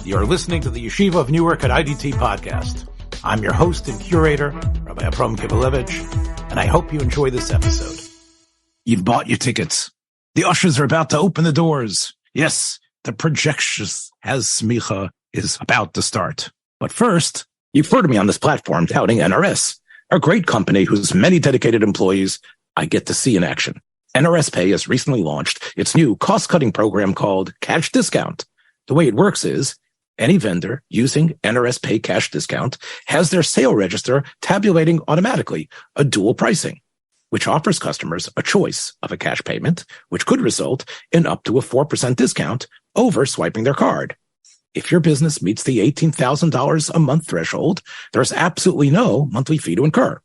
You're listening to the Yeshiva of Newark at IDT podcast. I'm your host and curator, Rabbi Kivelevitz, and I hope you enjoy this episode. You've bought your tickets. The ushers are about to open the doors. Yes, the Projectionist has Semicha is about to start. But first, you've heard me on this platform touting NRS, a great company whose many dedicated employees I get to see in action. NRS Pay has recently launched its new cost-cutting program called Cash Discount. The way it works is any vendor using NRS Pay Cash Discount has their sale register tabulating automatically a dual pricing, which offers customers a choice of a cash payment, which could result in up to a 4% discount over swiping their card. If your business meets the $18,000 a month threshold, there's absolutely no monthly fee to incur.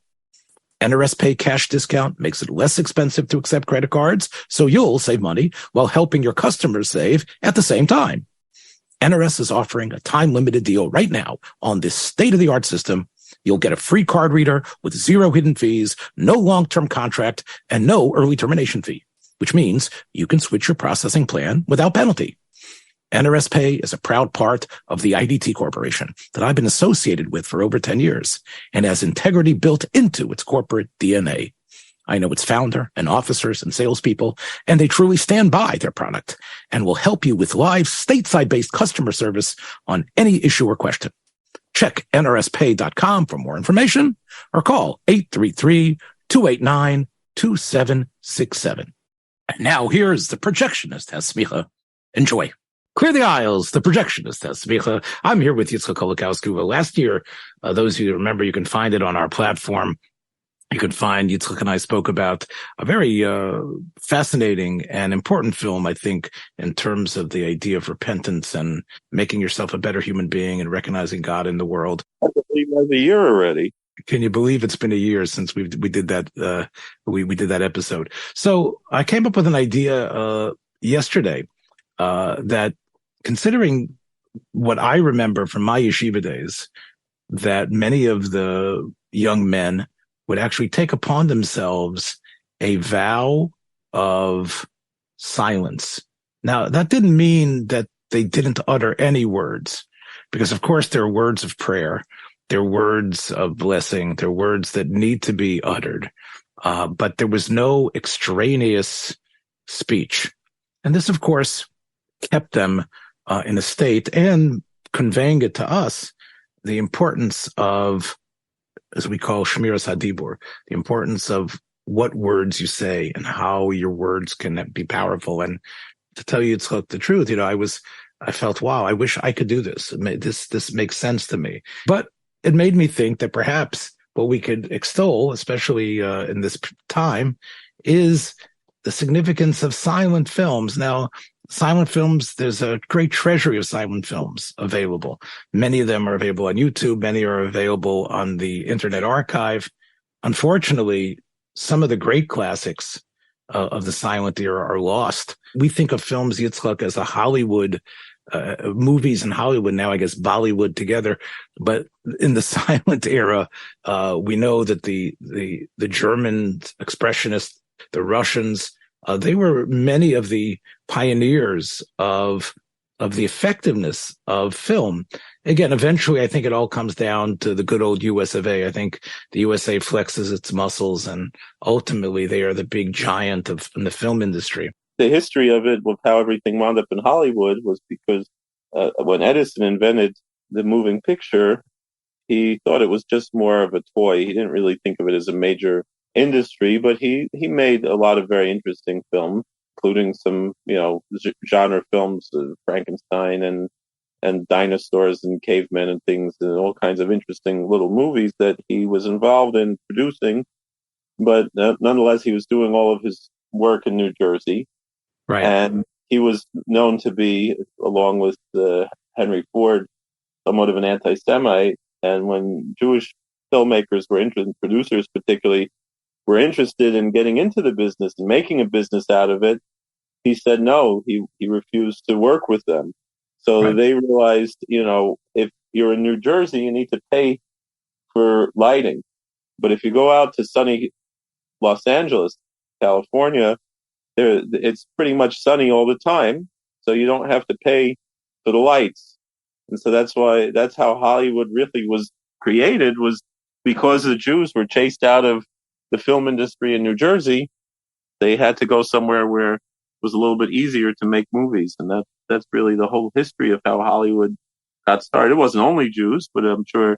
NRS Pay Cash Discount makes it less expensive to accept credit cards, so you'll save money while helping your customers save at the same time. NRS is offering a time-limited deal right now on this state-of-the-art system. You'll get a free card reader with zero hidden fees, no long-term contract, and no early termination fee, which means you can switch your processing plan without penalty. NRS Pay is a proud part of the IDT Corporation that I've been associated with for over 10 years and has integrity built into its corporate DNA. I know its founder and officers and salespeople, and they truly stand by their product and will help you with live stateside-based customer service on any issue or question. Check nrspay.com for more information or call 833-289-2767. And now here's the Projectionist has Semicha. Enjoy. Clear the aisles. The Projectionist has Semicha. I'm here with Rabbi Kolakowski. Well, last year, those of you who remember, you can find it on our platform. You could find Yitzchak and I spoke about a very fascinating and important film, I think, in terms of the idea of repentance and making yourself a better human being and recognizing God in the world. I believe that's a year already. Can you believe it's been a year since we did that? We did that episode. So I came up with an idea yesterday that, considering what I remember from my yeshiva days, that many of the young men would actually take upon themselves a vow of silence. Now, that didn't mean that they didn't utter any words, because of course there are words of prayer, there are words of blessing, there are words that need to be uttered, but there was no extraneous speech. And this, of course, kept them in a state and conveying it to us, the importance of, as we call Shmiras Hadibur, the importance of what words you say and how your words can be powerful. And to tell you the truth, I felt, wow, I wish I could do this. This makes sense to me. But it made me think that perhaps what we could extol, especially in this time, is the significance of silent films. Now, silent films, there's a great treasury of silent films available. Many of them are available on YouTube. Many are available on the Internet Archive. Unfortunately, some of the great classics of the silent era are lost. We think of films, Yitzchak, as a Hollywood, movies in Hollywood, now I guess Bollywood together. But in the silent era, we know that the German expressionists, the Russians, they were many of the pioneers of the effectiveness of film. Again, eventually, I think it all comes down to the good old US of A. I think the USA flexes its muscles, and ultimately, they are the big giant in the film industry. The history of it, with how everything wound up in Hollywood, was because when Edison invented the moving picture, he thought it was just more of a toy. He didn't really think of it as a major industry, but he made a lot of very interesting films, including some, genre films, Frankenstein and dinosaurs and cavemen and things, and all kinds of interesting little movies that he was involved in producing. But nonetheless, he was doing all of his work in New Jersey. Right. And he was known to be, along with Henry Ford, somewhat of an anti-Semite. And when Jewish filmmakers were interested, producers particularly, were interested in getting into the business and making a business out of it, he said no. He refused to work with them. So Right. They realized, if you're in New Jersey, you need to pay for lighting. But if you go out to sunny Los Angeles, California, it's pretty much sunny all the time. So you don't have to pay for the lights. And so that's how Hollywood really was created, was because the Jews were chased out of the film industry in New Jersey. They had to go somewhere where it was a little bit easier to make movies. And that's really the whole history of how Hollywood got started. It wasn't only Jews, but I'm sure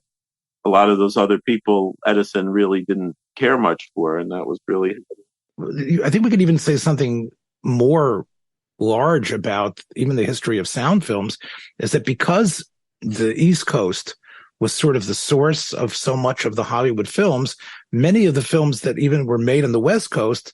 a lot of those other people Edison really didn't care much for. And that was really, I think we could even say something more large about even the history of sound films, is that because the East Coast was sort of the source of so much of the Hollywood films, many of the films that even were made on the West Coast,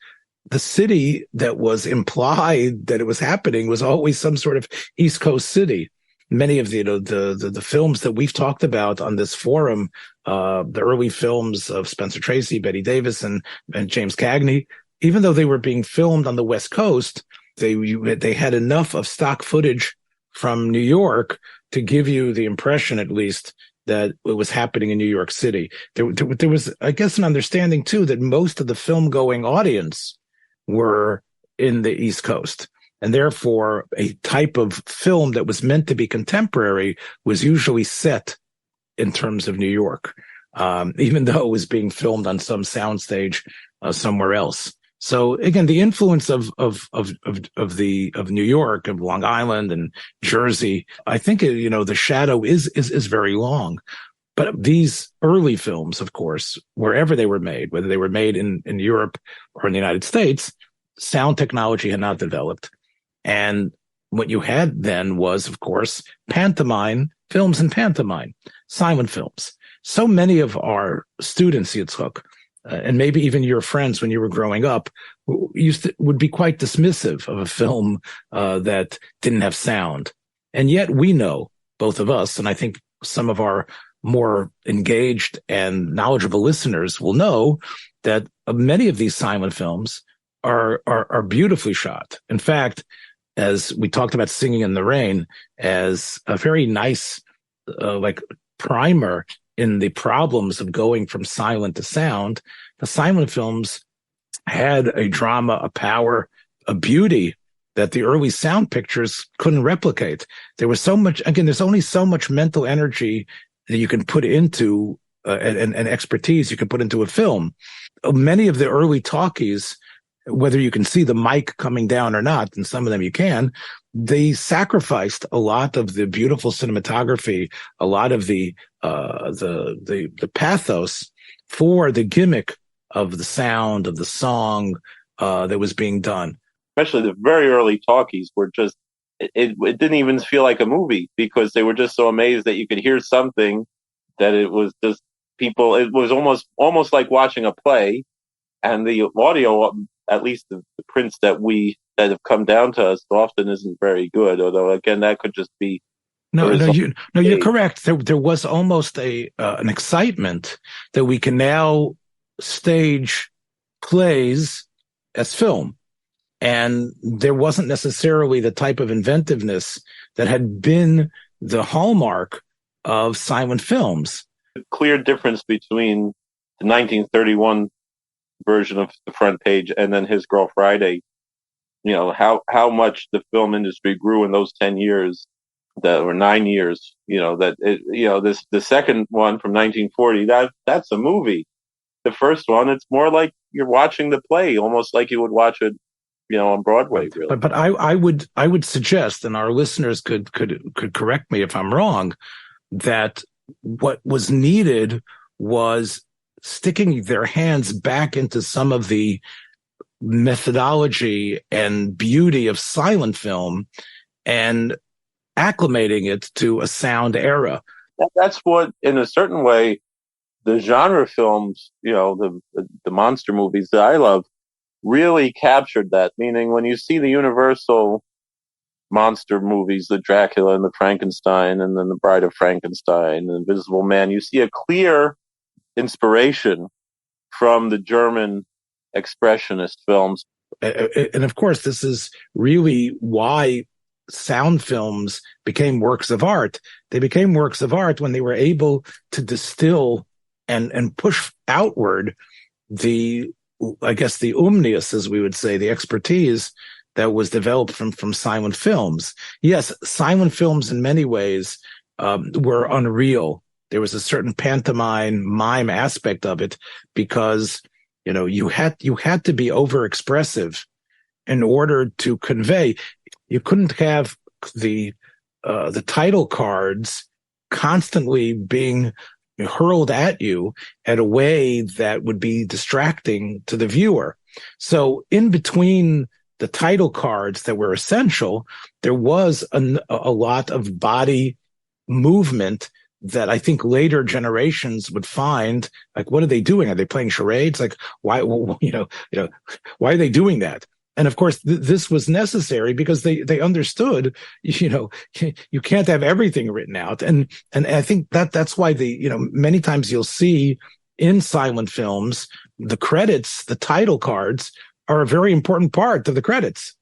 the city that was implied that it was happening was always some sort of East Coast city. Many of the films that we've talked about on this forum, the early films of Spencer Tracy, Bette Davis, and James Cagney, even though they were being filmed on the West Coast, they had enough of stock footage from New York to give you the impression, at least, that it was happening in New York City. There was, I guess, an understanding too that most of the film-going audience were in the East Coast, and therefore a type of film that was meant to be contemporary was usually set in terms of New York, even though it was being filmed on some soundstage somewhere else. So again, the influence of New York, of Long Island and Jersey, I think, the shadow is very long. But these early films, of course, wherever they were made, whether they were made in Europe or in the United States, sound technology had not developed. And what you had then was, of course, pantomime films and pantomime, silent films. So many of our students, Yitzchak, and maybe even your friends when you were growing up, would be quite dismissive of a film that didn't have sound. And yet we know, both of us, and I think some of our more engaged and knowledgeable listeners will know, that many of these silent films are beautifully shot. In fact, as we talked about Singing in the Rain as a very nice primer in the problems of going from silent to sound, the silent films had a drama, a power, a beauty that the early sound pictures couldn't replicate. There was so much, again, there's only so much mental energy that you can put into and expertise you can put into a film. Many of the early talkies, whether you can see the mic coming down or not, and some of them you can, they sacrificed a lot of the beautiful cinematography, a lot of the pathos for the gimmick of the sound of the song that was being done. Especially the very early talkies were just, it didn't even feel like a movie, because they were just so amazed that you could hear something, that it was just people, it was almost like watching a play. And the audio, at least the prints that have come down to us, often isn't very good. Although again, that could just be. You're correct. There was almost an excitement that we can now stage plays as film, and there wasn't necessarily the type of inventiveness that had been the hallmark of silent films. A clear difference between the 1931 version of the front page and then His Girl Friday. How much the film industry grew in those 10 years, or 9 years. The second one from 1940, that's a movie. The first one, it's more like you're watching the play, almost like you would watch it, on Broadway. Really. But I would suggest, and our listeners could correct me if I'm wrong, that what was needed was sticking their hands back into some of the methodology and beauty of silent film and acclimating it to a sound era. That's what, in a certain way, the genre films, the monster movies that I love, really captured that. Meaning, when you see the Universal monster movies, the Dracula and the Frankenstein, and then the Bride of Frankenstein, and Invisible Man, you see a clear inspiration from the German expressionist films. And of course, this is really why sound films became works of art. They became works of art when they were able to distill and push outward the umnius, as we would say, the expertise that was developed from silent films. Yes, silent films in many ways were unreal. There was a certain pantomime mime aspect of it because, you had to be overexpressive in order to convey. You couldn't have the title cards constantly being hurled at you in a way that would be distracting to the viewer. So in between the title cards that were essential, there was a lot of body movement that I think later generations would find, like, what are they doing? Are they playing charades? Like, why, why are they doing that? And of course, this was necessary because they understood, you can't have everything written out. And I think that's why many times you'll see in silent films, the credits, the title cards are a very important part of the credits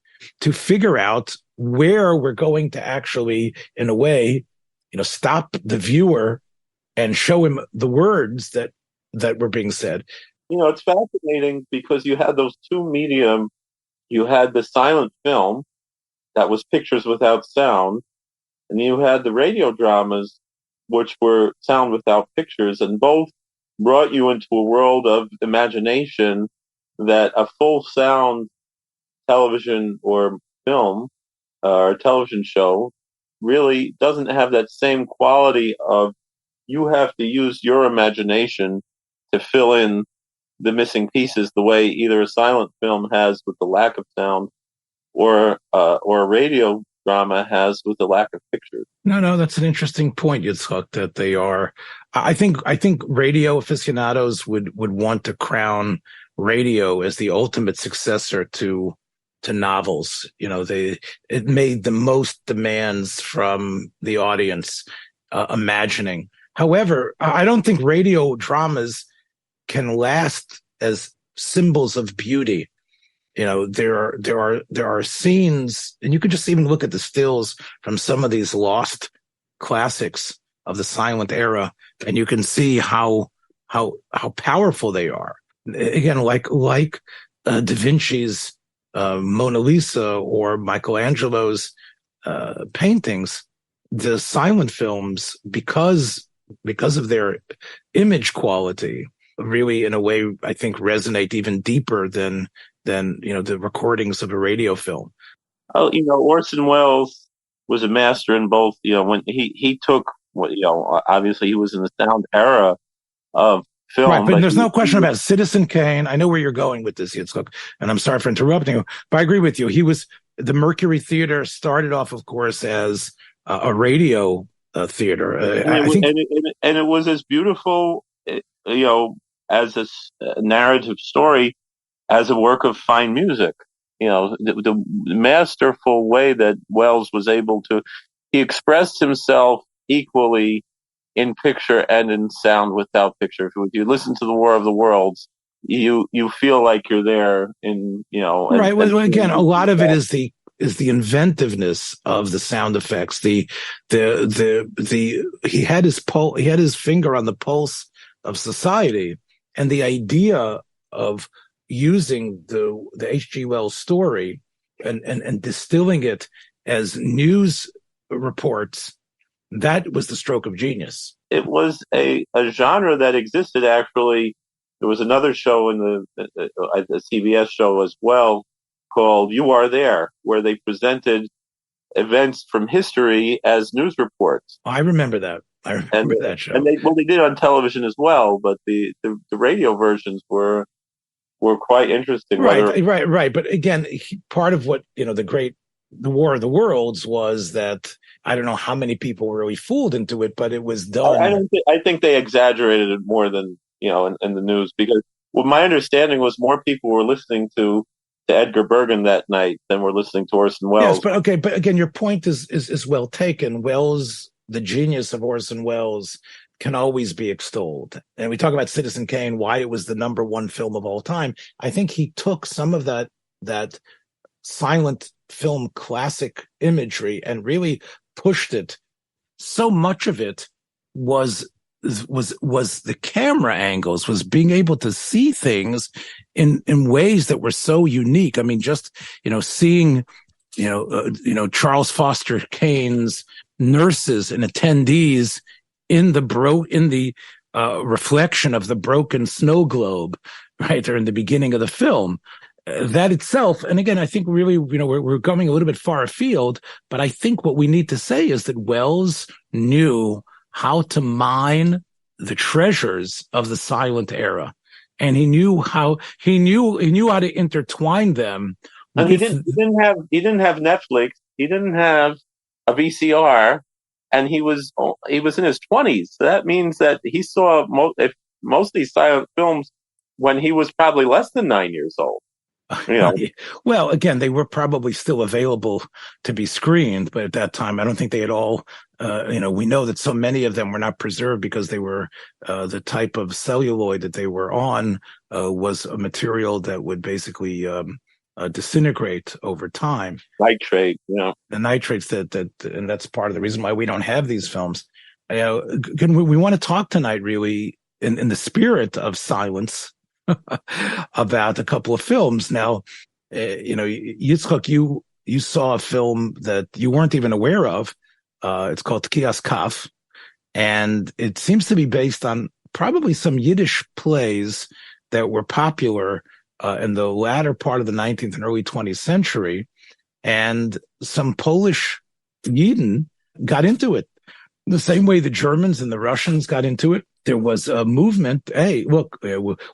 to figure out where we're going to actually, in a way, stop the viewer and show him the words that were being said. It's fascinating because you had those two medium. You had the silent film that was pictures without sound, and you had the radio dramas, which were sound without pictures, and both brought you into a world of imagination that a full sound television or film or television show really doesn't have that same quality of you have to use your imagination to fill in the missing pieces the way either a silent film has with the lack of sound or a radio drama has with the lack of pictures. No, that's an interesting point, Yitzchak, that they are. I think radio aficionados would want to crown radio as the ultimate successor to novels. It made the most demands from the audience, imagining. However, I don't think radio dramas can last as symbols of beauty. There are scenes, and you could just even look at the stills from some of these lost classics of the silent era, and you can see how powerful they are. Again, like Da Vinci's Mona Lisa or Michelangelo's paintings, the silent films, because of their image quality, really, in a way, I think resonate even deeper than the recordings of a radio film. Oh, Orson Welles was a master in both. When he took obviously he was in the sound era of film, right? But there's no question about Citizen Kane. I know where you're going with this, Yitzchak, and I'm sorry for interrupting you, but I agree with you. The Mercury Theater started off, of course, as a radio theater, and it was as beautiful, as a narrative story as a work of fine music. The masterful way that Wells was able to, he expressed himself equally in picture and in sound without picture. If you listen to the War of the Worlds, you feel like you're there right. Well, again, a lot of it is the inventiveness of the sound effects. He had his finger on the pulse of society, and the idea of using the H.G. Wells story and distilling it as news reports, that was the stroke of genius. It was a genre that existed, actually. There was another show in the CBS show as well called You Are There, where they presented events from history as news reports. I remember that. I remember that show. And they did it on television as well, but the radio versions were quite interesting. Right. But again, part of what, the War of the Worlds was that I don't know how many people were really fooled into it, but it was done. I think they exaggerated it more than, in the news, because my understanding was more people were listening to Edgar Bergen that night than were listening to Orson Welles. Yes, but again, your point is well taken. Wells, the genius of Orson Welles, can always be extolled. And we talk about Citizen Kane, why it was the number one film of all time. I think he took some of that silent film classic imagery and really pushed it. So much of it was the camera angles, was being able to see things in ways that were so unique. I mean, just, seeing Charles Foster Kane's nurses and attendees in the reflection of the broken snow globe, right there in the beginning of the film. That itself, and again, I think really, we're going a little bit far afield, but I think what we need to say is that Wells knew how to mine the treasures of the silent era, and he knew how to intertwine them. And he didn't have Netflix, he didn't have a VCR, and he was in his 20s. So that means that he saw most of these silent films when he was probably less than 9 years old. Well, again, they were probably still available to be screened, but at that time, I don't think they had all. We know that so many of them were not preserved because they were the type of celluloid that they were on was a material that would basically disintegrate over time. Nitrate, the nitrates and that's part of the reason why we don't have these films. We want to talk tonight, really, in the spirit of silence. About a couple of films. Now, Yitzchak, you saw a film that you weren't even aware of. It's called Tekias Khaf, and it seems to be based on probably some Yiddish plays that were popular in the latter part of the 19th and early 20th century, and some Polish Yidden got into it the same way the Germans and the Russians got into it. There was a movement. Hey, look,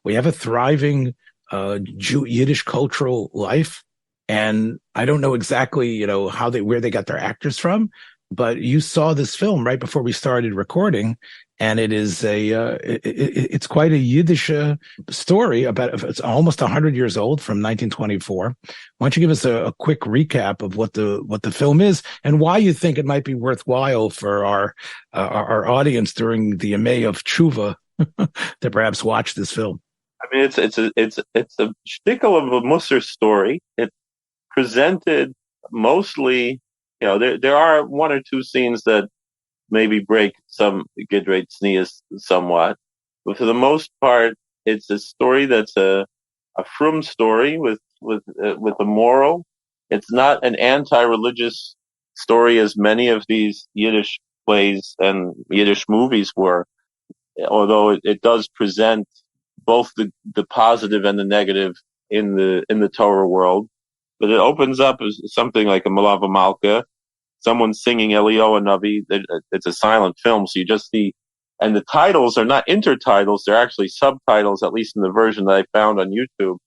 we have a thriving Yiddish cultural life, and I don't know exactly, where they got their actors from, but you saw this film right before we started recording, and it is it's quite a Yiddish story about. It's almost 100 years old, from 1924. Why don't you give us a quick recap of what the film is and why you think it might be worthwhile for our audience during the Yemei of Tshuva to perhaps watch this film? I mean, it's a shtickle of a Musar story. It's presented mostly, there are one or two scenes that maybe break some Gidrei Tznius somewhat, but for the most part, it's a story that's a frum story with a moral. It's not an anti-religious story as many of these Yiddish plays and Yiddish movies were, although it does present both the positive and the negative in the Torah world. But it opens up as something like a Malava Malka, someone singing Eliyahu Navi. It's a silent film, so you just see, and the titles are not intertitles; they're actually subtitles, at least in the version that I found on YouTube.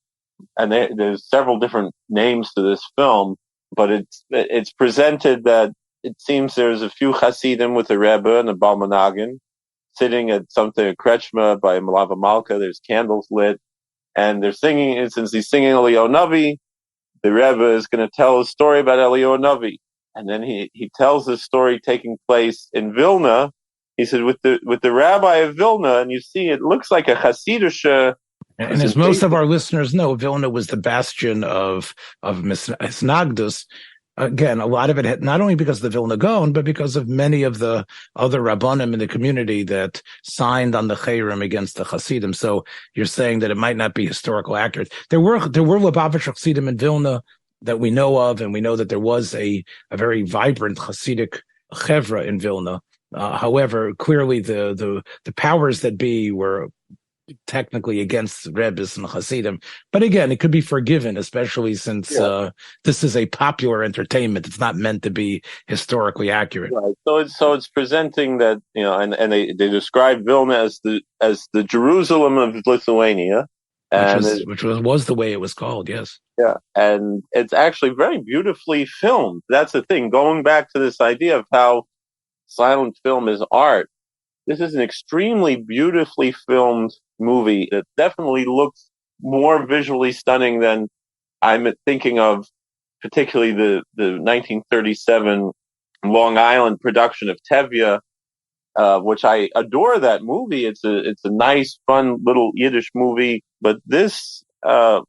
And there's several different names to this film, but it's presented that it seems there's a few Hasidim with a Rebbe and a Balmanagin sitting at a Kretschma by Malava Malka. There's candles lit, and they're singing. And since he's singing Eliyahu Navi, the Rebbe is going to tell a story about Eliyahu Navi. And then he tells this story taking place in Vilna. He said, with the rabbi of Vilna, and you see, it looks like a Hasidish. And as most of our listeners know, Vilna was the bastion of Misnagdus. Again, a lot of it had, not only because of the Vilna Gaon, but because of many of the other Rabbanim in the community that signed on the Chayrim against the Hasidim. So you're saying that it might not be historically accurate. There were Lubavitch Hasidim in Vilna that we know of, and we know that there was a very vibrant Hasidic chevra in Vilna. However, clearly the powers that be were technically against Rebbes and Hasidim. But again, it could be forgiven, especially since this is a popular entertainment. It's not meant to be historically accurate. Right. So it's presenting that, and they describe Vilna as the Jerusalem of Lithuania. Which was the way it was called, yes. Yeah, and it's actually very beautifully filmed. That's the thing. Going back to this idea of how silent film is art, this is an extremely beautifully filmed movie. It definitely looks more visually stunning than I'm thinking of, particularly the 1937 Long Island production of Tevye, which I adore that movie. It's a nice, fun little Yiddish movie, but this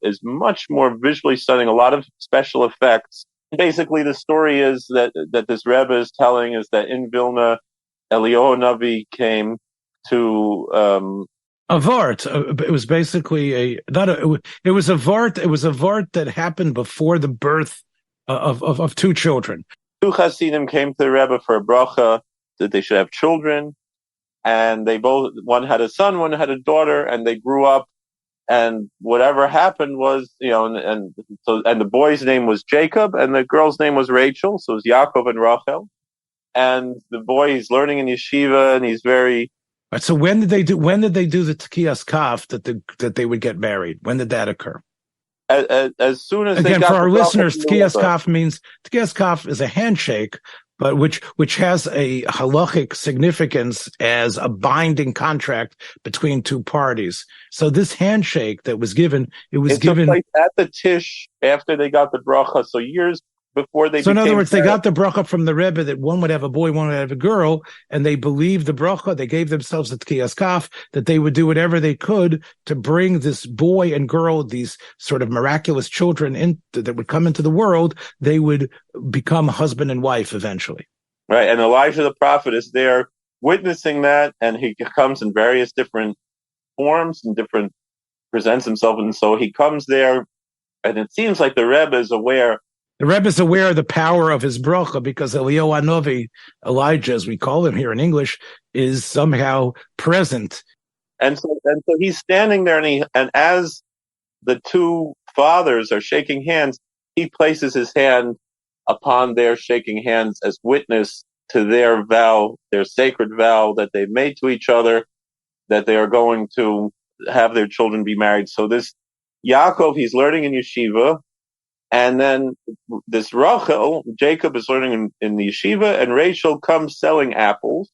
is much more visually stunning. A lot of special effects. Basically, the story is that this Rebbe is telling is that in Vilna, Eliyahu Navi came to a vart. It was basically it was a vart. It was a vart that happened before the birth of two children. Two Hasidim came to the Rebbe for a bracha that they should have children, and they both, one had a son, one had a daughter, and they grew up. And whatever happened was, and the boy's name was Jacob, and the girl's name was Rachel. So it was Yaakov and Rachel. And the boy, he's learning in yeshiva, and he's very. Right, so when did they do the Tekias Khaf that they would get married? When did that occur? As soon as again, they got for our listeners, Tekias Khaf is a handshake, but which has a halachic significance as a binding contract between two parties. So this handshake that was given, it given at the Tish after they got the bracha. So years before they. So in other words, they got the bracha from the Rebbe that one would have a boy, one would have a girl, and they believed the bracha. They gave themselves a Tekias Khaf that they would do whatever they could to bring this boy and girl, these sort of miraculous children that would come into the world. They would become husband and wife eventually. Right, and Elijah the prophet is there witnessing that, and he comes in various different forms and presents himself, and so he comes there, and it seems like the Rebbe is aware. The Rebbe is aware of the power of his bracha because Eliyahu Hanavi, Elijah, as we call him here in English, is somehow present. And so he's standing there, and as the two fathers are shaking hands, he places his hand upon their shaking hands as witness to their vow, their sacred vow that they made to each other, that they are going to have their children be married. So this Yaakov, he's learning in yeshiva. And then this Rachel, Jacob is learning in the yeshiva, and Rachel comes selling apples.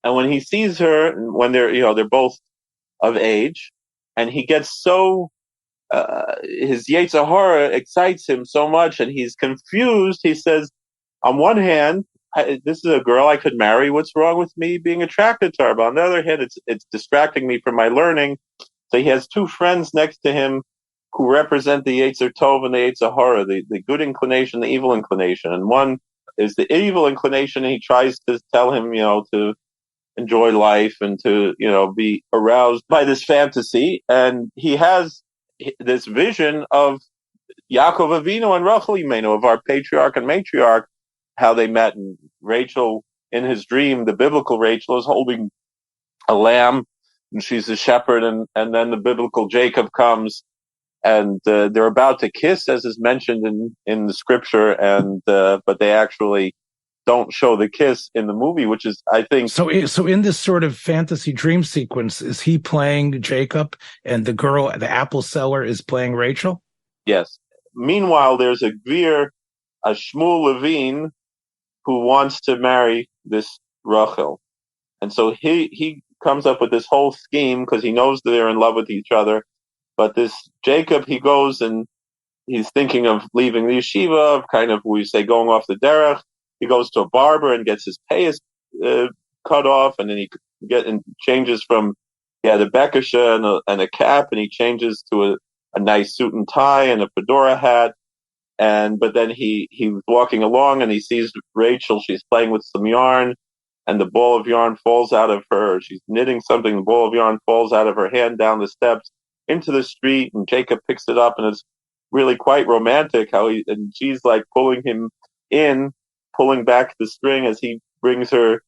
And when he sees her, when they're both of age, and he gets so, his Yetzer Hara excites him so much, and he's confused. He says, on one hand, this is a girl I could marry. What's wrong with me being attracted to her? But on the other hand, it's distracting me from my learning. So he has two friends next to him who represent the Yetzer Tov and the Yetzer Hara, the good inclination, the evil inclination. And one is the evil inclination, and he tries to tell him, to enjoy life and to, be aroused by this fantasy. And he has this vision of Yaakov Avinu and Rachel Imenu, of our patriarch and matriarch, how they met. And Rachel, in his dream, the biblical Rachel, is holding a lamb, and she's a shepherd, and then the biblical Jacob comes, and they're about to kiss, as is mentioned in the scripture, and but they actually don't show the kiss in the movie, which is, I think. So in this sort of fantasy dream sequence, is he playing Jacob, and the girl, the apple seller, is playing Rachel? Yes. Meanwhile, there's a Gvir, a Shmuel Levine, who wants to marry this Rachel, and so he comes up with this whole scheme because he knows that they're in love with each other. But this Jacob, he goes and he's thinking of leaving the yeshiva, kind of, we say, going off the derech. He goes to a barber and gets his payas cut off, and then he changes from, he had a bekasha and a cap, and he changes to a nice suit and tie and a fedora hat. But then he was walking along and he sees Rachel, she's playing with some yarn, and the ball of yarn falls out of her. She's knitting something, the ball of yarn falls out of her hand down the steps into the street, and Jacob picks it up, and it's really quite romantic and she's like pulling him in, pulling back the string as he brings her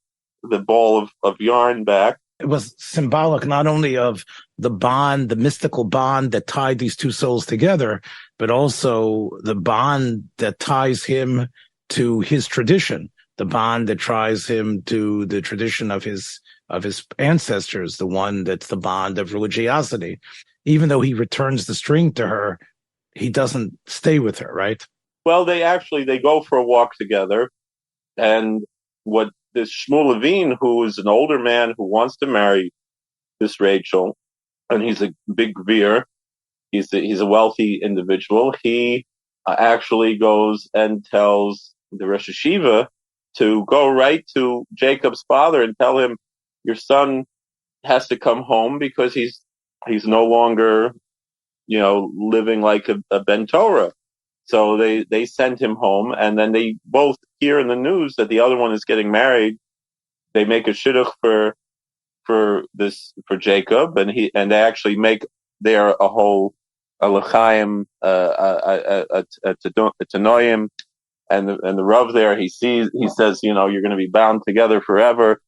the ball of yarn back. It was symbolic not only of the bond, the mystical bond that tied these two souls together, but also the bond that ties him to his tradition, the bond that ties him to the tradition of his ancestors, the one that's the bond of religiosity. Even though he returns the string to her, he doesn't stay with her, right? Well, they go for a walk together, and what this Shmuel Levine, who is an older man who wants to marry this Rachel, and he's a big Gvir, he's a wealthy individual, he actually goes and tells the Rosh Hashiva to go right to Jacob's father and tell him, your son has to come home because he's no longer, living like a Ben Torah. So they send him home, and then they both hear in the news that the other one is getting married. They make a shidduch for Jacob, and they actually make there a whole a l'chaim, a tanoim, the Rav there, he says, you're going to be bound together forever.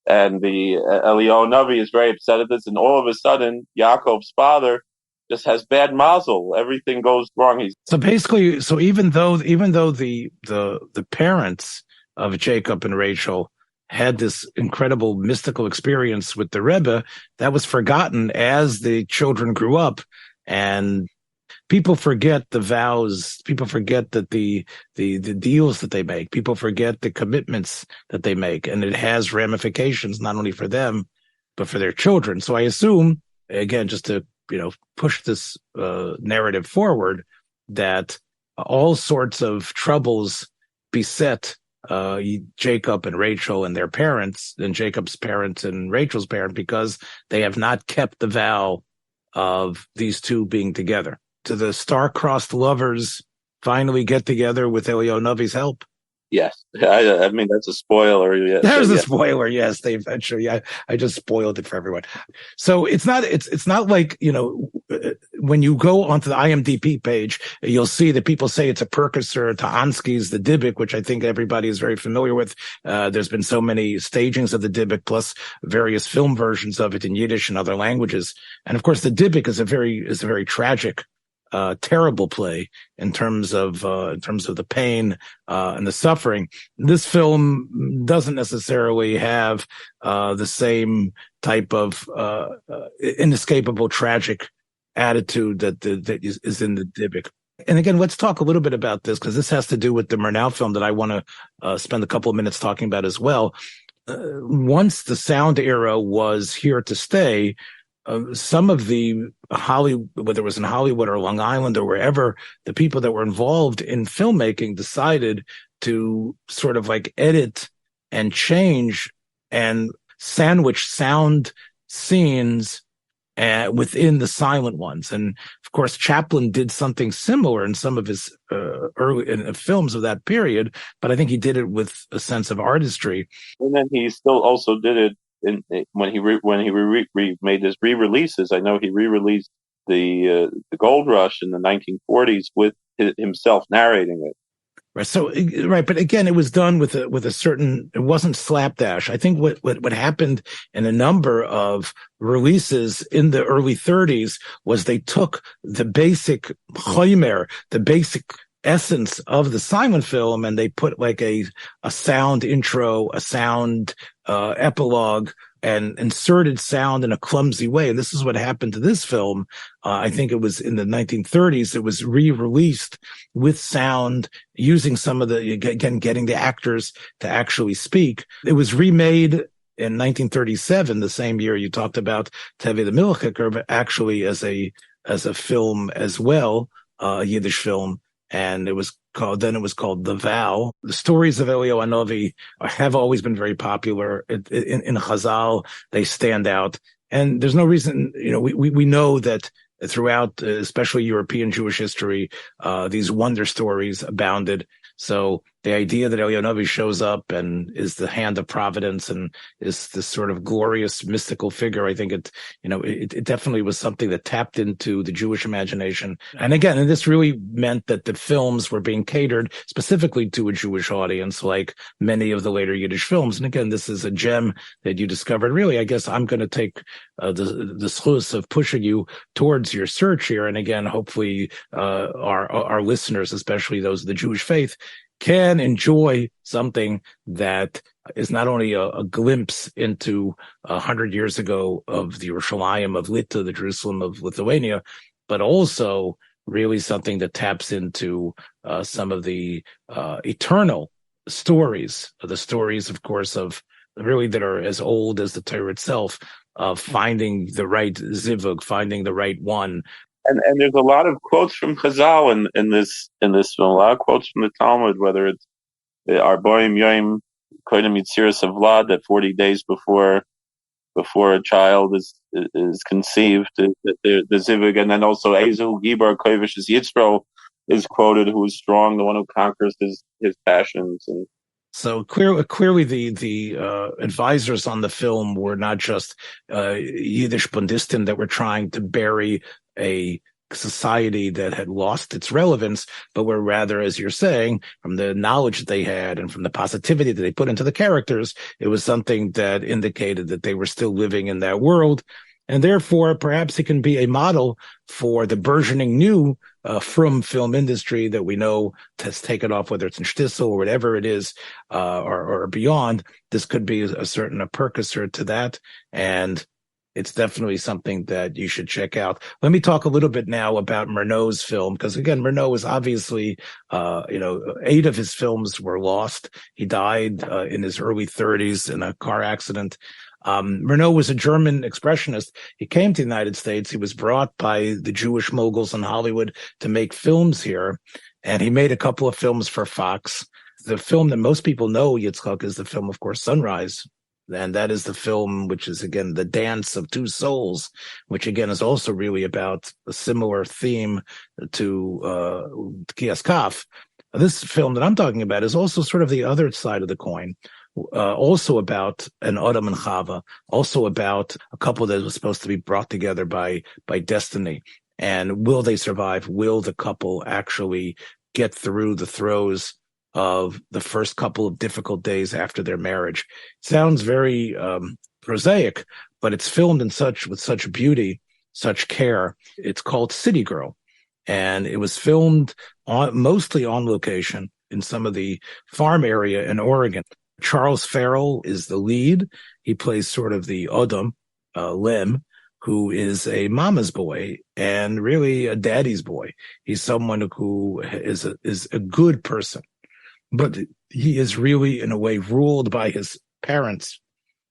And the Eliyahu Navi is very upset at this, and all of a sudden, Yaakov's father just has bad mazel. Everything goes wrong. So basically, even though the parents of Jacob and Rachel had this incredible mystical experience with the Rebbe, that was forgotten as the children grew up, and people forget the vows. People forget that the deals that they make. People forget the commitments that they make, and it has ramifications not only for them but for their children. So I assume, again, just to push this narrative forward, that all sorts of troubles beset Jacob and Rachel and their parents, and Jacob's parents and Rachel's parent, because they have not kept the vow of these two being together. Do the star-crossed lovers finally get together with Eliyahu Navi's help? Yes. I mean, that's a spoiler. Yes. There's a spoiler. Yes, they eventually. I just spoiled it for everyone. So it's not like, when you go onto the IMDb page, you'll see that people say it's a precursor to Ansky's The Dybbuk, which I think everybody is very familiar with. There's been so many stagings of the Dybbuk, plus various film versions of it in Yiddish and other languages. And of course, the Dybbuk is a very tragic, terrible play in terms of the pain and the suffering. This film doesn't necessarily have the same type of inescapable tragic attitude that is in the Dybbuk. And again, let's talk a little bit about this, because this has to do with the Murnau film that I want to spend a couple of minutes talking about as well. Once the sound era was here to stay, some of the Hollywood, whether it was in Hollywood or Long Island or wherever, the people that were involved in filmmaking decided to sort of like edit and change and sandwich sound scenes within the silent ones. And of course, Chaplin did something similar in some of his early films of that period, but I think he did it with a sense of artistry. And then he still also did it when he made his re-releases. I know he re-released the Gold Rush in the 1940s with himself narrating it. Right. So, right. But again, it was done with a certain, it wasn't slapdash. I think what happened in a number of releases in the early 30s was they took the basic chomer, the basic essence of the silent film, and they put like a sound intro, a sound epilogue, and inserted sound in a clumsy way. And this is what happened to this film. I think it was in the 1930s. It was re-released with sound, using some of getting the actors to actually speak. It was remade in 1937, the same year you talked about Tevi the Milchiker, but actually as a film as well, a Yiddish film. And it was called The Vow. The stories of Eliyahu Hanavi have always been very popular. In Chazal, they stand out. And there's no reason, we know that throughout, especially European Jewish history, these wonder stories abounded. So the idea that Eliyahu Hanavi shows up and is the hand of providence and is this sort of glorious mystical figure, I think it definitely was something that tapped into the Jewish imagination. And again, and this really meant that the films were being catered specifically to a Jewish audience, like many of the later Yiddish films. And again, this is a gem that you discovered. Really, I guess I'm going to take the schus of pushing you towards your search here. And again, hopefully our listeners, especially those of the Jewish faith, can enjoy something that is not only a glimpse into 100 years ago of the Yerushalayim of Lita, the Jerusalem of Lithuania, but also really something that taps into some of the eternal stories, the stories, of course, of really that are as old as the Torah itself, of finding the right zivug, finding the right one. And there's a lot of quotes from Chazal in this film. A lot of quotes from the Talmud, whether it's Arboim Yoim Kodim Yitziras Havlad, that 40 days before a child is conceived, the zivug, and then also Ezu Gibar Kovish Yitzro is quoted, who is strong, the one who conquers his passions. And so clearly the advisors on the film were not just Yiddish Bundistan that were trying to bury a society that had lost its relevance, but were rather, as you're saying, from the knowledge that they had and from the positivity that they put into the characters, it was something that indicated that they were still living in that world. And therefore, perhaps it can be a model for the burgeoning new from film industry that we know has taken off, whether it's in shtisel or whatever it is, or beyond. This could be a precursor to that. And it's definitely something that you should check out. Let me talk a little bit now about Murnau's film, because again, Murnau is obviously, 8 of his films were lost. He died in his early 30s in a car accident. Murnau was a German expressionist. He came to the United States. He was brought by the Jewish moguls in Hollywood to make films here, and he made a couple of films for Fox. The film that most people know, Yitzchak, is the film, of course, Sunrise. And that is the film, which is, again, the dance of two souls, which, again, is also really about a similar theme to Tekias Khaf. This film that I'm talking about is also sort of the other side of the coin, also about an Adam and Chava, also about a couple that was supposed to be brought together by destiny. And will they survive? Will the couple actually get through the throes of the first couple of difficult days after their marriage? It sounds very prosaic, but it's filmed with such beauty, such care. It's called City Girl, and it was filmed mostly on location in some of the farm area in Oregon. Charles Farrell is the lead. He plays sort of the Odom, Lem, who is a mama's boy and really a daddy's boy. He's someone who is a good person, but he is really, in a way, ruled by his parents.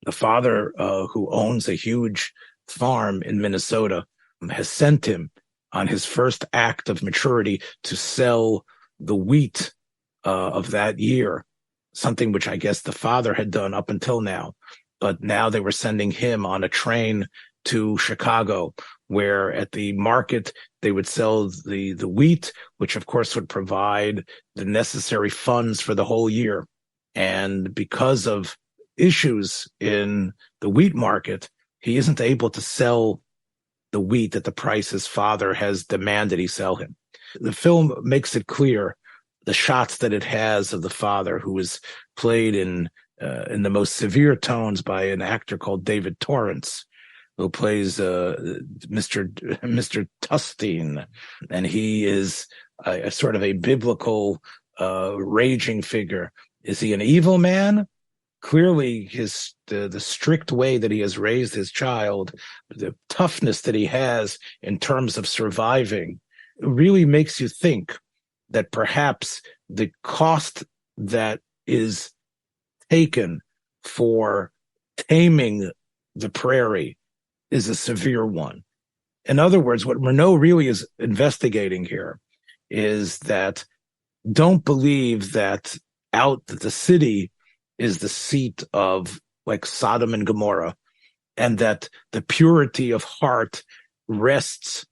The father, who owns a huge farm in Minnesota, has sent him on his first act of maturity to sell the wheat of that year, something which I guess the father had done up until now. But now they were sending him on a train to Chicago, where at the market they would sell the wheat, which of course would provide the necessary funds for the whole year. And because of issues in the wheat market, he isn't able to sell the wheat at the price his father has demanded he sell him. The film makes it clear the shots that it has of the father, who is played in the most severe tones by an actor called David Torrance, who plays Mr. Tustine, and he is a sort of a biblical raging figure. Is he an evil man? Clearly, the strict way that he has raised his child, the toughness that he has in terms of surviving, really makes you think that perhaps the cost that is taken for taming the prairie is a severe one. In other words, what Murnau really is investigating here is that don't believe that the city is the seat of like Sodom and Gomorrah, and that the purity of heart rests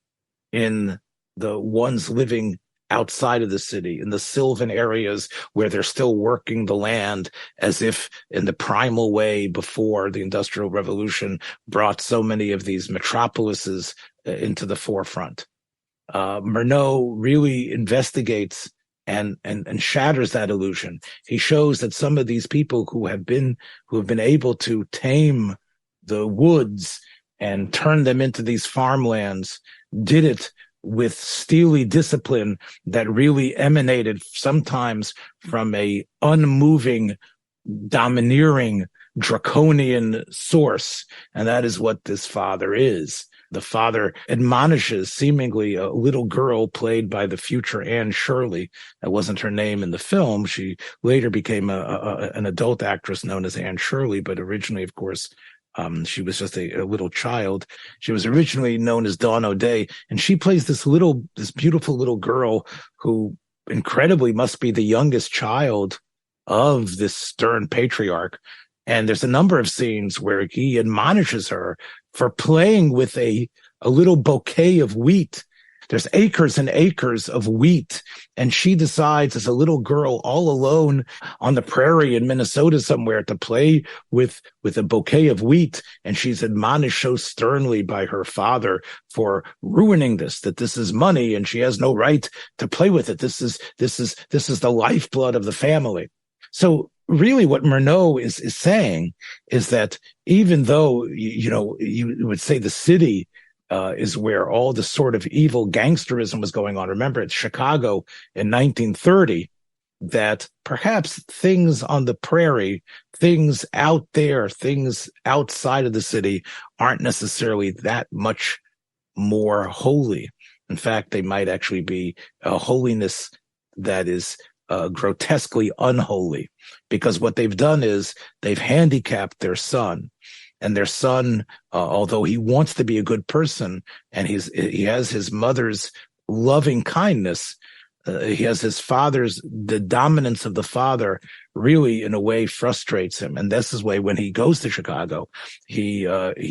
in the ones living outside of the city, in the sylvan areas where they're still working the land as if in the primal way before the Industrial Revolution brought so many of these metropolises into the forefront. Murnau really investigates and shatters that illusion. He shows that some of these people who have been able to tame the woods and turn them into these farmlands did it with steely discipline that really emanated sometimes from a unmoving, domineering, draconian source. And that is what this father is. The father admonishes seemingly a little girl played by the future Anne Shirley. That wasn't her name in the film. She later became an adult actress known as Anne Shirley, but originally, of course, she was just a little child. She was originally known as Dawn O'Day, and she plays this beautiful little girl who incredibly must be the youngest child of this stern patriarch. And there's a number of scenes where he admonishes her for playing with a little bouquet of wheat There's acres and acres of wheat. And she decides as a little girl all alone on the prairie in Minnesota somewhere to play with a bouquet of wheat. And she's admonished so sternly by her father for ruining this, that this is money and she has no right to play with it. This is the lifeblood of the family. So really what Murnau is saying is that even though, you would say the city is where all the sort of evil gangsterism was going on. Remember, it's Chicago in 1930, that perhaps things on the prairie, things out there, things outside of the city aren't necessarily that much more holy. In fact, they might actually be a holiness that is grotesquely unholy, because what they've done is they've handicapped their son. And their son, although he wants to be a good person, and he has his mother's loving kindness, he has his father's, the dominance of the father really in a way frustrates him. And this is why when he goes to Chicago, he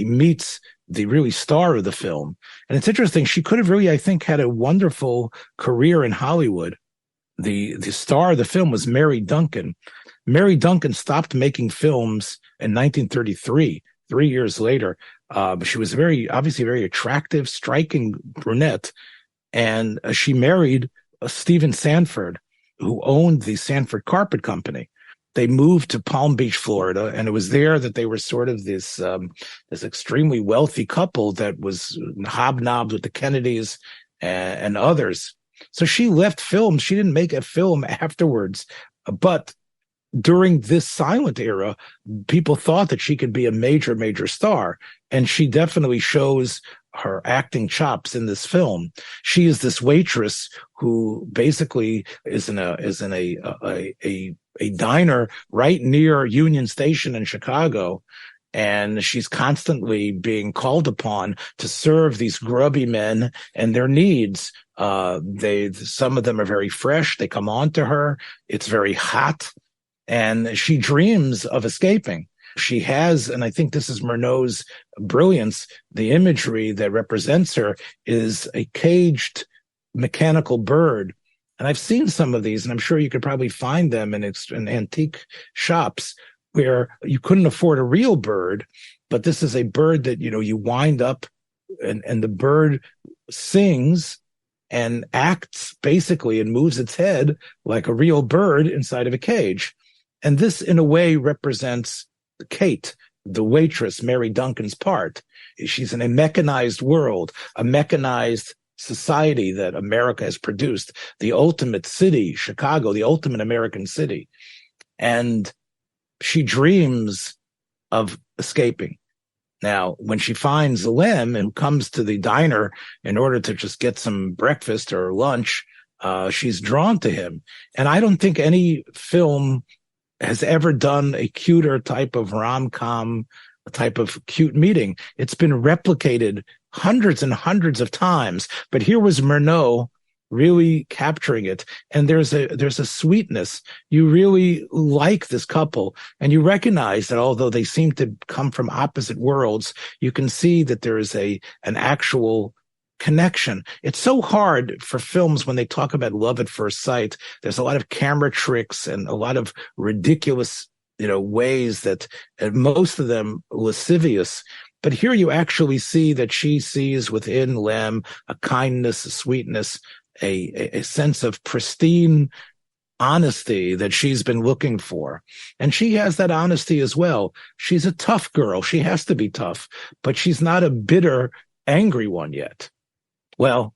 meets the really star of the film. And it's interesting, she could have really, I think, had a wonderful career in Hollywood. The star of the film was Mary Duncan. Mary Duncan stopped making films in 1933. 3 years later, but she was obviously very attractive, striking brunette, and she married Stephen Sanford, who owned the Sanford Carpet Company. They moved to Palm Beach, Florida, and it was there that they were sort of this extremely wealthy couple that was hobnobbed with the Kennedys and others. So she left film. She didn't make a film afterwards, but during this silent era, people thought that she could be a major, major star. And she definitely shows her acting chops in this film. She is this waitress who basically is in a diner right near Union Station in Chicago. And she's constantly being called upon to serve these grubby men and their needs. Some of them are very fresh. They come on to her. It's very hot. And she dreams of escaping. She has, and I think this is Murnau's brilliance, the imagery that represents her is a caged mechanical bird. And I've seen some of these, and I'm sure you could probably find them in antique shops where you couldn't afford a real bird, but this is a bird that, you wind up and the bird sings and acts basically and moves its head like a real bird inside of a cage. And this, in a way, represents Kate, the waitress, Mary Duncan's part. She's in a mechanized world, a mechanized society that America has produced, the ultimate city, Chicago, the ultimate American city. And she dreams of escaping. Now, when she finds Lem and comes to the diner in order to just get some breakfast or lunch, she's drawn to him. And I don't think any film has ever done a cuter type of rom-com, a type of cute meeting. It's been replicated hundreds and hundreds of times, but here was Murnau really capturing it. And there's a sweetness. You really like this couple, and you recognize that although they seem to come from opposite worlds, you can see that there is an actual connection. It's so hard for films when they talk about love at first sight. There's a lot of camera tricks and a lot of ridiculous, ways that, and most of them lascivious. But here you actually see that she sees within Lem a kindness, a sweetness, a sense of pristine honesty that she's been looking for. And she has that honesty as well. She's a tough girl. She has to be tough, but she's not a bitter, angry one yet. Well,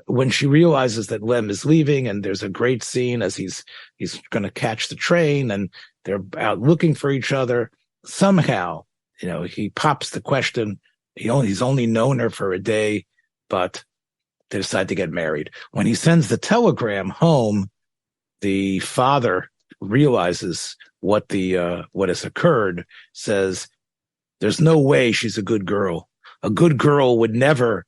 when she realizes that Lem is leaving, and there's a great scene as he's going to catch the train and they're out looking for each other, somehow, he pops the question. He's only known her for a day, but they decide to get married. When he sends the telegram home, the father realizes what has occurred, says, there's no way she's a good girl. A good girl would never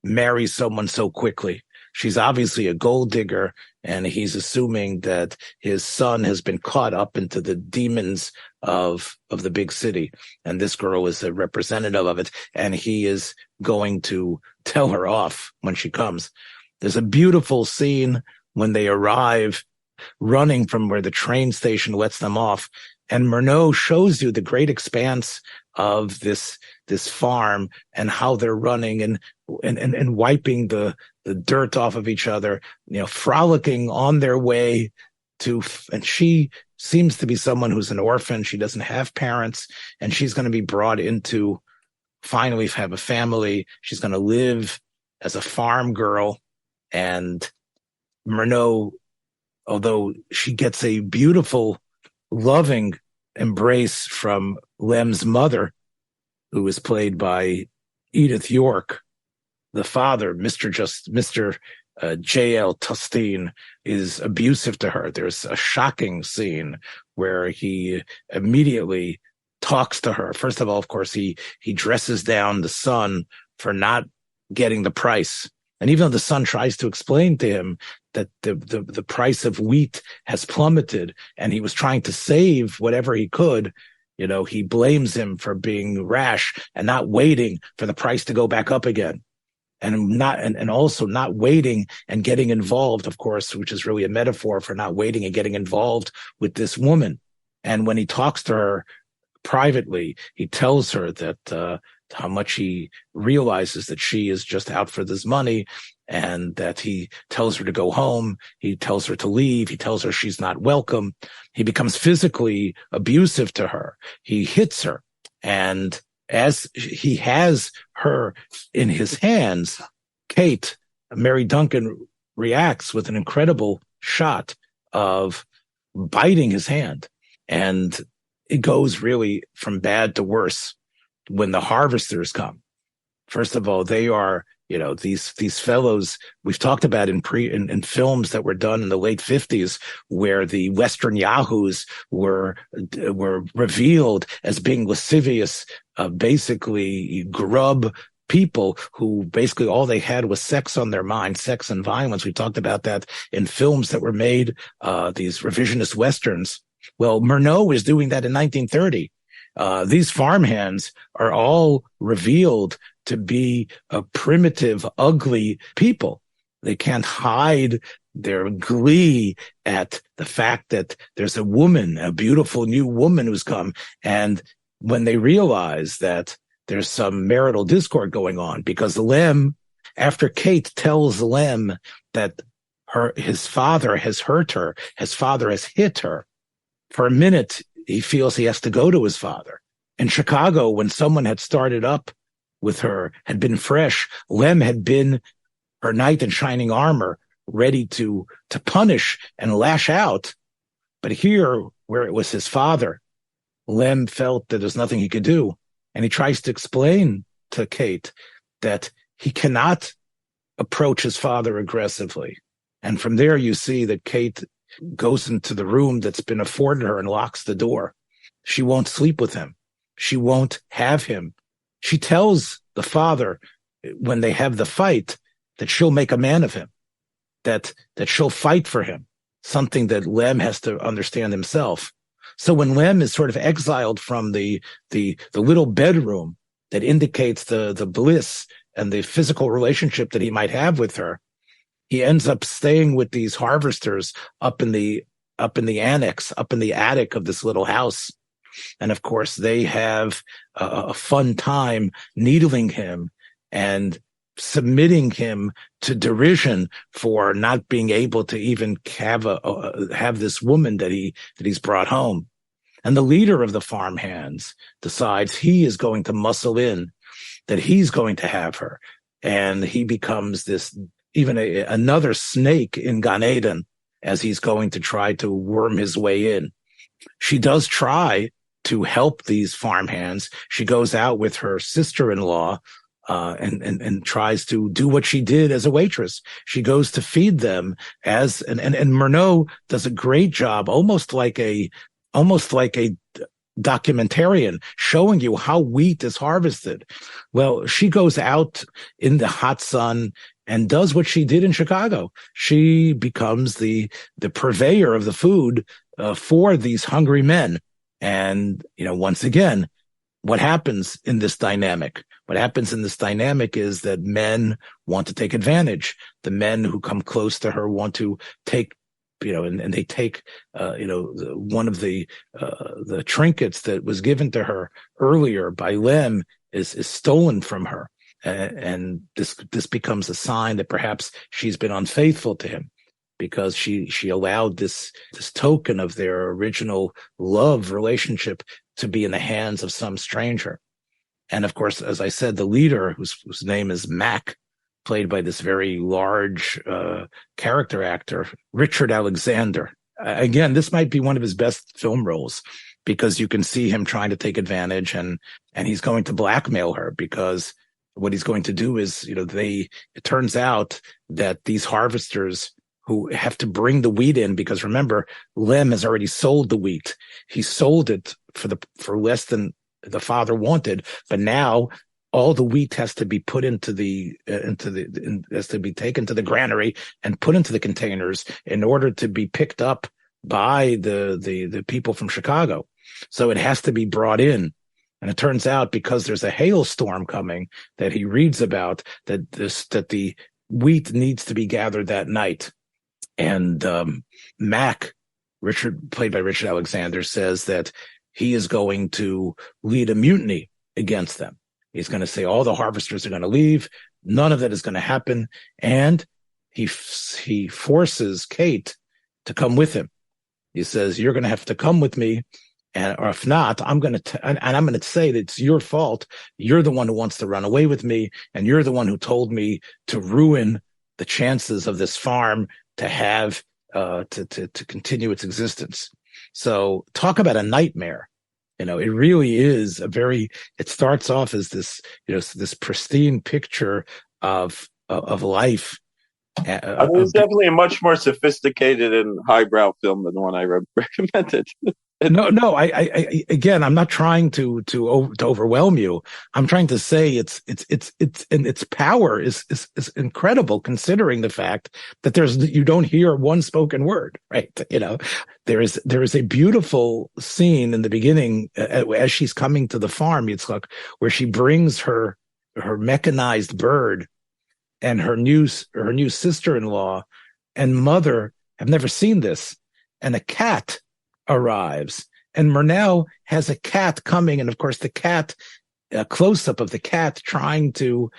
marry someone so quickly. she's obviously a gold digger, and he's assuming that his son has been caught up into the demons of the big city, and this girl is a representative of it, and he is going to tell her off when she comes. There's a beautiful scene when they arrive, running from where the train station lets them off, and Murnau shows you the great expanse of this farm and how they're running and wiping the dirt off of each other, frolicking on their way to, and she seems to be someone who's an orphan. She doesn't have parents, and she's going to be brought into, finally have a family. She's going to live as a farm girl, and Murnau, although she gets a beautiful, loving embrace from Lem's mother, who is played by Edith York, the father, Mr. J.L. Tustine, is abusive to her. There's a shocking scene where he immediately talks to her. First of all, of course, he dresses down the son for not getting the price. And even though the son tries to explain to him that the price of wheat has plummeted and he was trying to save whatever he could, he blames him for being rash and not waiting for the price to go back up again. And also not waiting and getting involved, of course, which is really a metaphor for not waiting and getting involved with this woman. And when he talks to her privately, he tells her that how much he realizes that she is just out for this money, and that he tells her to go home. He tells her to leave. He tells her she's not welcome. He becomes physically abusive to her. He hits her. And as he has her in his hands, Kate, Mary Duncan, reacts with an incredible shot of biting his hand. And it goes really from bad to worse when the harvesters come. First of all, they are, these fellows we've talked about in films that were done in the late 50s, where the Western yahoos were revealed as being lascivious, basically grub people who basically all they had was sex on their mind, sex and violence. We talked about that in films that were made, these revisionist Westerns. Well, Murnau was doing that in 1930. These farmhands are all revealed to be a primitive, ugly people. They can't hide their glee at the fact that there's a woman, a beautiful new woman who's come. And when they realize that there's some marital discord going on, because Lem, after Kate tells Lem that his father has hurt her, his father has hit her, for a minute, he feels he has to go to his father. In Chicago, when someone had started up with her, had been fresh, Lem had been her knight in shining armor, ready to punish and lash out. But here, where it was his father, Lem felt that there's nothing he could do. And he tries to explain to Kate that he cannot approach his father aggressively. And from there, you see that Kate goes into the room that's been afforded her and locks the door. She won't sleep with him. She won't have him. She tells the father when they have the fight that she'll make a man of him, that she'll fight for him, something that Lem has to understand himself. So when Lem is sort of exiled from the little bedroom that indicates the bliss and the physical relationship that he might have with her, he ends up staying with these harvesters up in the annex, up in the attic of this little house. And of course, they have a fun time needling him and submitting him to derision for not being able to even have this woman that he's brought home. And the leader of the farmhands decides he is going to muscle in, that he's going to have her. And he becomes this, even another snake in Gan Eden, as he's going to try to worm his way in. She does try to help these farmhands. She goes out with her sister-in-law and tries to do what she did as a waitress. She goes to feed them and Murnau does a great job, almost like a documentarian, showing you how wheat is harvested. Well, she goes out in the hot sun and does what she did in Chicago. She becomes the purveyor of the food for these hungry men. And, once again, what happens in this dynamic? What happens in this dynamic is that men want to take advantage. The men who come close to her want to take, and they take, one of the trinkets that was given to her earlier by Lem is stolen from her. And this becomes a sign that perhaps she's been unfaithful to him, because she allowed this token of their original love relationship to be in the hands of some stranger. And of course, as I said, the leader, whose name is Mac, played by this very large character actor, Richard Alexander. Again, this might be one of his best film roles, because you can see him trying to take advantage, and he's going to blackmail her, because what he's going to do is, it turns out that these harvesters who have to bring the wheat in, because remember, Lem has already sold the wheat. He sold it for less than the father wanted, but now all the wheat has to be put has to be taken to the granary and put into the containers in order to be picked up by the people from Chicago. So it has to be brought in. And it turns out, because there's a hailstorm coming that he reads about, that the wheat needs to be gathered that night. And Mac, played by Richard Alexander, says that he is going to lead a mutiny against them. He's going to say all the harvesters are going to leave. None of that is going to happen. And he forces Kate to come with him. He says, "You're going to have to come with me. Or if not, I'm going to say that it's your fault. You're the one who wants to run away with me. And you're the one who told me to ruin the chances of this farm to have, to continue its existence." So talk about a nightmare. It really is it starts off as this, this pristine picture of life. It's definitely a much more sophisticated and highbrow film than the one I recommended. No. I again, I'm not trying to overwhelm you. I'm trying to say it's and its power is incredible, considering the fact that you don't hear one spoken word, right? There is a beautiful scene in the beginning as she's coming to the farm, Yitzchak, where she brings her mechanized bird, and her new sister-in-law and mother have never seen this, and a cat arrives, and Murnau has a cat coming, and of course the cat, a close-up of the cat trying to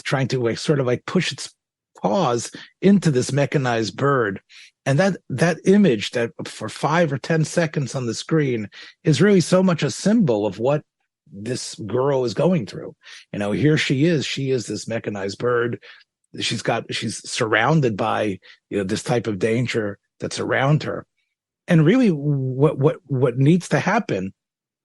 sort of like push its paws into this mechanized bird. And that image that for 5 or 10 seconds on the screen is really so much a symbol of what this girl is going through. Here she is this mechanized bird. She's surrounded by, this type of danger that's around her. And really what needs to happen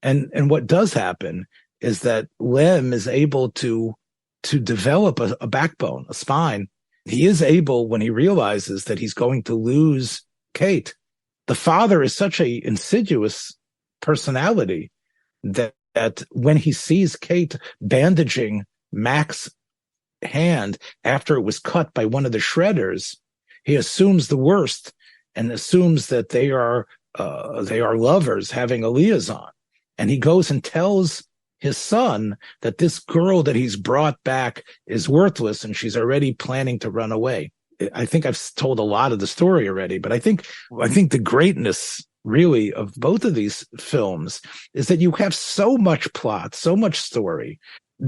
and what does happen is that Lem is able to develop a backbone, a spine. He is able, when he realizes that he's going to lose Kate. The father is such a insidious personality that when he sees Kate bandaging Mac's hand after it was cut by one of the shredders, he assumes the worst and assumes that they are lovers having a liaison. And he goes and tells his son that this girl that he's brought back is worthless and she's already planning to run away. I think I've told a lot of the story already, but I think the greatness really of both of these films is that you have so much plot, so much story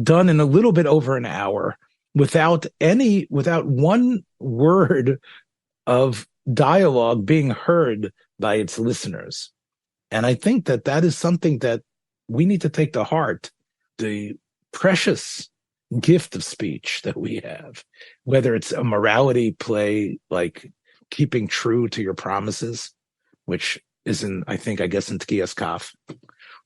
done in a little bit over an hour without one word of dialogue being heard by its listeners. And I think that is something that we need to take to heart, the precious gift of speech that we have, whether it's a morality play like keeping true to your promises, which is in Tekias Khaf,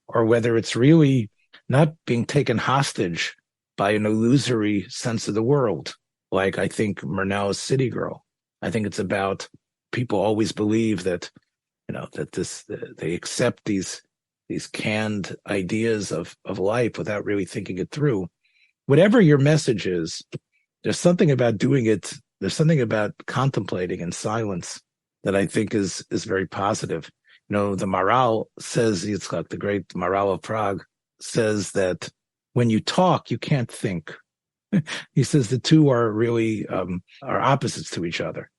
or whether it's really not being taken hostage by an illusory sense of the world, like I think Murnau's City Girl. I think it's about people always believe that, they accept these canned ideas of life without really thinking it through. Whatever your message is, There's something about doing it. There's something about contemplating in silence that I think is very positive. The Maharal says, Yitzchak, the great Maharal of Prague, says that when you talk, you can't think. He says the two are really are opposites to each other.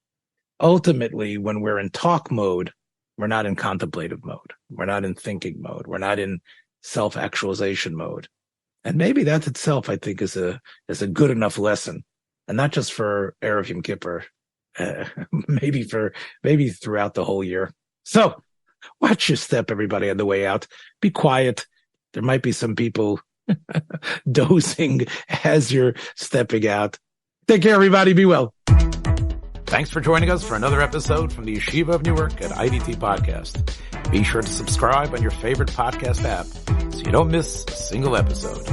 Ultimately, when we're in talk mode, we're not in contemplative mode. We're not in thinking mode. We're not in self-actualization mode. And maybe that itself, I think, is a good enough lesson, and not just for Erev Yom Kippur, maybe throughout the whole year. So, watch your step, everybody, on the way out. Be quiet. There might be some people dozing as you're stepping out. Take care, everybody. Be well. Thanks for joining us for another episode from the Yeshiva of Newark at IDT Podcast. Be sure to subscribe on your favorite podcast app so you don't miss a single episode.